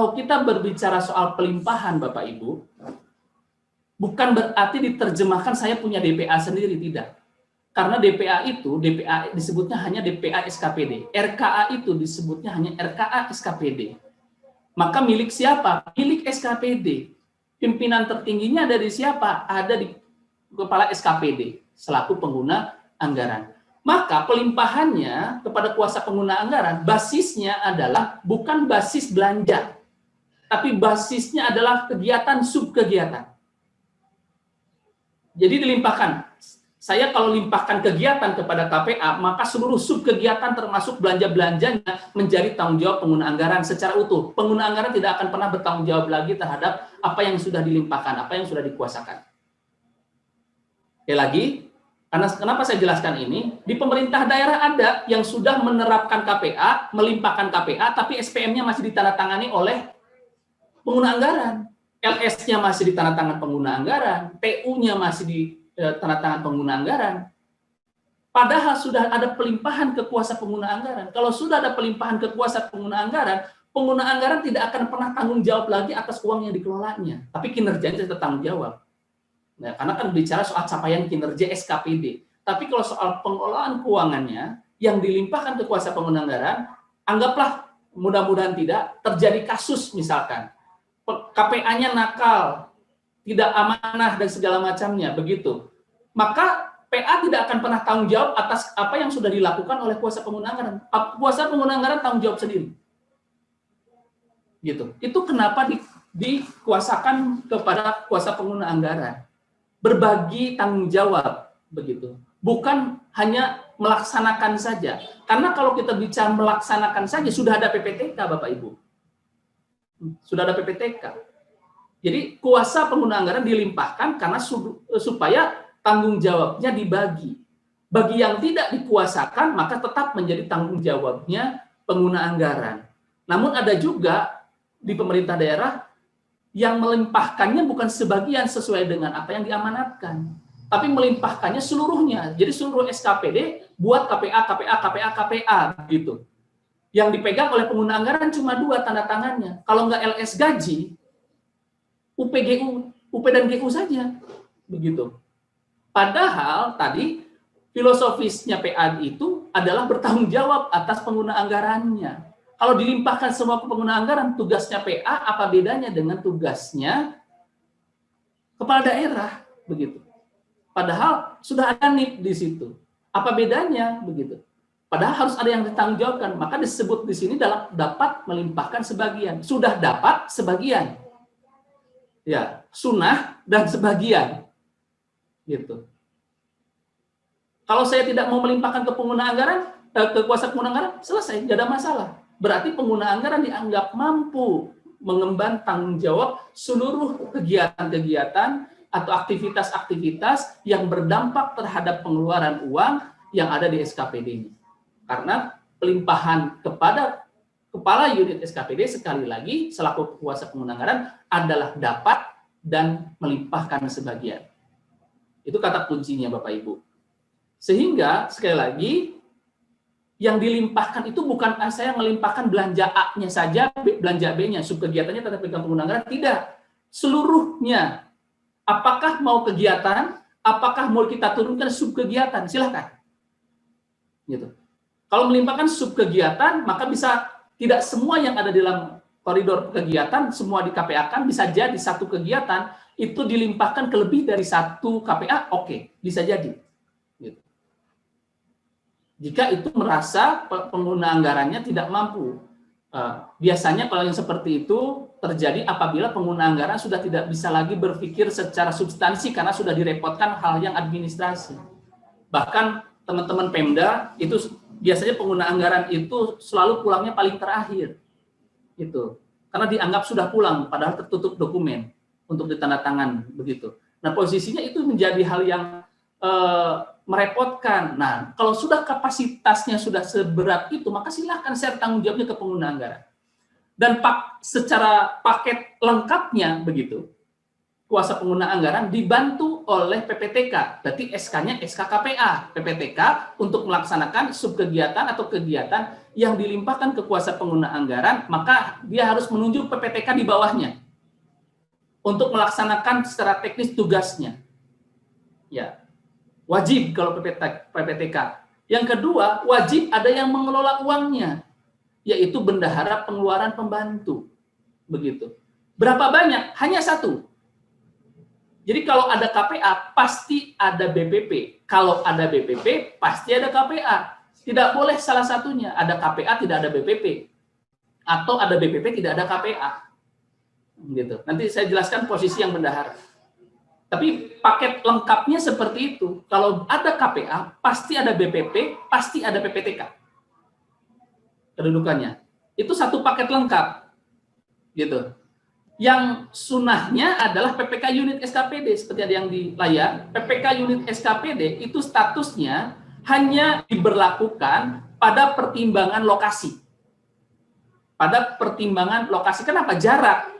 kalau kita berbicara soal pelimpahan Bapak Ibu, bukan berarti diterjemahkan saya punya DPA sendiri, tidak. Karena DPA disebutnya hanya DPA SKPD. RKA itu disebutnya hanya RKA SKPD. Maka milik siapa? Milik SKPD. Pimpinan tertingginya dari siapa? Ada di kepala SKPD selaku pengguna anggaran. Maka pelimpahannya kepada kuasa pengguna anggaran, basisnya adalah bukan basis belanja, tapi basisnya adalah kegiatan subkegiatan. Jadi dilimpahkan. Saya kalau limpahkan kegiatan kepada KPA, maka seluruh subkegiatan termasuk belanja-belanjanya menjadi tanggung jawab pengguna anggaran secara utuh. Pengguna anggaran tidak akan pernah bertanggung jawab lagi terhadap apa yang sudah dilimpahkan, apa yang sudah dikuasakan. Lagi, karena kenapa saya jelaskan ini? Di pemerintah daerah ada yang sudah menerapkan KPA, melimpahkan KPA, tapi SPM-nya masih ditandatangani oleh pengguna anggaran. LS-nya masih ditandatangan pengguna anggaran, TU-nya masih di tanda tangan pengguna anggaran. Padahal sudah ada pelimpahan ke kuasa pengguna anggaran. Kalau sudah ada pelimpahan ke kuasa pengguna anggaran tidak akan pernah tanggung jawab lagi atas uang yang dikelolanya. Tapi kinerjanya tetap tanggung jawab. Nah, karena kan bicara soal capaian kinerja SKPD. Tapi kalau soal pengelolaan keuangannya yang dilimpahkan ke kuasa pengguna anggaran, anggaplah mudah-mudahan tidak terjadi kasus misalkan KPA-nya nakal, tidak amanah dan segala macamnya, begitu. Maka PA tidak akan pernah tanggung jawab atas apa yang sudah dilakukan oleh kuasa pengguna anggaran. Kuasa pengguna anggaran tanggung jawab sendiri. Gitu. Itu kenapa dikuasakan kepada kuasa pengguna anggaran. Berbagi tanggung jawab, begitu. Bukan hanya melaksanakan saja. Karena kalau kita bicara melaksanakan saja, sudah ada PPTK, Bapak Ibu. Sudah ada PPTK. Jadi kuasa pengguna anggaran dilimpahkan karena supaya tanggung jawabnya dibagi. Bagi yang tidak dikuasakan, maka tetap menjadi tanggung jawabnya pengguna anggaran. Namun ada juga di pemerintah daerah yang melimpahkannya bukan sebagian sesuai dengan apa yang diamanatkan, tapi melimpahkannya seluruhnya. Jadi seluruh SKPD buat KPA gitu. Yang dipegang oleh pengguna anggaran cuma 2 tanda tangannya. Kalau nggak LS gaji, UPGU, UP dan GU saja, begitu. Padahal tadi filosofisnya PA itu adalah bertanggung jawab atas pengguna anggarannya. Kalau dilimpahkan semua ke pengguna anggaran, tugasnya PA apa bedanya dengan tugasnya kepala daerah, begitu. Padahal sudah ada NIP di situ. Apa bedanya, begitu? Padahal harus ada yang ditanggung jawabkan. Maka disebut di sini dapat melimpahkan sebagian. Sudah dapat sebagian. Ya, sunnah dan sebagian, gitu. Kalau saya tidak mau melimpahkan ke pengguna anggaran, ke kuasa pengguna anggaran, selesai, tidak ada masalah. Berarti pengguna anggaran dianggap mampu mengemban tanggung jawab seluruh kegiatan-kegiatan atau aktivitas-aktivitas yang berdampak terhadap pengeluaran uang yang ada di SKPD-nya. Karena pelimpahan kepada kepala unit SKPD sekali lagi selaku kuasa pengguna anggaran adalah dapat dan melimpahkan sebagian. Itu kata kuncinya Bapak Ibu. Sehingga sekali lagi yang dilimpahkan itu bukan saya melimpahkan belanja A-nya saja, belanja B-nya, subkegiatannya tetap pegang pengguna anggaran, tidak. Seluruhnya. Apakah mau kegiatan, apakah mau kita turunkan subkegiatan, silakan. Gitu. Kalau melimpahkan subkegiatan, maka bisa tidak semua yang ada dalam koridor kegiatan, semua di KPA-kan, bisa jadi satu kegiatan itu dilimpahkan ke lebih dari satu KPA, oke, bisa jadi. Gitu. Jika itu merasa pengguna anggarannya tidak mampu. Biasanya kalau yang seperti itu terjadi apabila pengguna anggaran sudah tidak bisa lagi berpikir secara substansi karena sudah direpotkan hal yang administrasi. Bahkan teman-teman Pemda itu biasanya pengguna anggaran itu selalu pulangnya paling terakhir, gitu. Karena dianggap sudah pulang, padahal tertutup dokumen untuk ditandatangan, begitu. Nah, posisinya itu menjadi hal yang merepotkan. Nah, kalau sudah kapasitasnya sudah seberat itu, maka silahkan share tanggung jawabnya ke pengguna anggaran. Dan secara paket lengkapnya, begitu, kuasa pengguna anggaran dibantu oleh PPTK, berarti SK-nya SK KPA, PPTK untuk melaksanakan subkegiatan atau kegiatan yang dilimpahkan ke kuasa pengguna anggaran, maka dia harus menunjuk PPTK di bawahnya untuk melaksanakan secara teknis tugasnya. Ya, wajib kalau PPTK. Yang kedua, wajib ada yang mengelola uangnya, yaitu bendahara pengeluaran pembantu. Begitu. Berapa banyak? Hanya satu. Jadi kalau ada KPA, pasti ada BPP. Kalau ada BPP, pasti ada KPA. Tidak boleh salah satunya. Ada KPA, tidak ada BPP. Atau ada BPP, tidak ada KPA. Gitu. Nanti saya jelaskan posisi yang bendahara. Tapi paket lengkapnya seperti itu. Kalau ada KPA, pasti ada BPP, pasti ada PPTK. Kedudukannya. Itu satu paket lengkap. Gitu. Yang sunahnya adalah PPK unit SKPD, seperti ada yang di layar. PPK unit SKPD itu statusnya hanya diberlakukan pada pertimbangan lokasi. Pada pertimbangan lokasi. Kenapa? Jarak.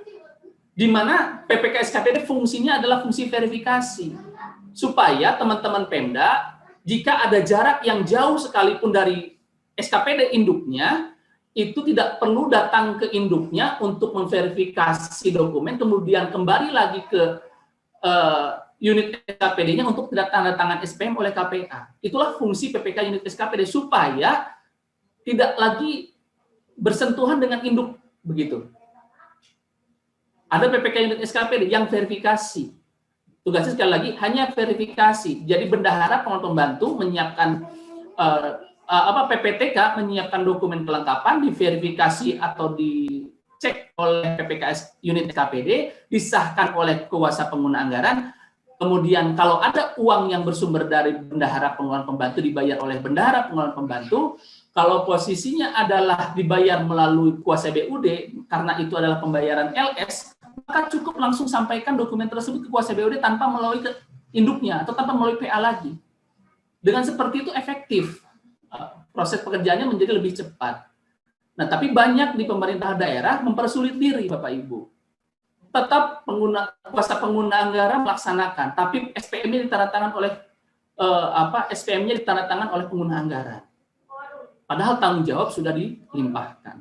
Di mana PPK SKPD fungsinya adalah fungsi verifikasi. Supaya teman-teman Pemda, jika ada jarak yang jauh sekalipun dari SKPD induknya, itu tidak perlu datang ke induknya untuk memverifikasi dokumen, kemudian kembali lagi ke unit SKPD-nya untuk tidak tanda tangan SPM oleh KPA. Itulah fungsi PPK unit SKPD, supaya tidak lagi bersentuhan dengan induk, begitu. Ada PPK unit SKPD yang verifikasi. Tugasnya sekali lagi hanya verifikasi. Jadi bendahara pengelola pembantu menyiapkan PPTK menyiapkan dokumen kelengkapan, diverifikasi atau dicek oleh PPK unit SKPD, disahkan oleh kuasa pengguna anggaran. Kemudian kalau ada uang yang bersumber dari bendahara pengelolaan pembantu dibayar oleh bendahara pengelolaan pembantu. Kalau posisinya adalah dibayar melalui kuasa BUD, karena itu adalah pembayaran LS, maka cukup langsung sampaikan dokumen tersebut ke kuasa BUD tanpa melalui induknya atau tanpa melalui PA lagi. Dengan seperti itu efektif. Proses pekerjaannya menjadi lebih cepat. Nah, tapi banyak di pemerintah daerah mempersulit diri, Bapak Ibu. Tetap kuasa pengguna anggaran melaksanakan, tapi SPM-nya ditandatangan oleh SPM-nya ditandatangan oleh pengguna anggaran. Padahal tanggung jawab sudah dilimpahkan.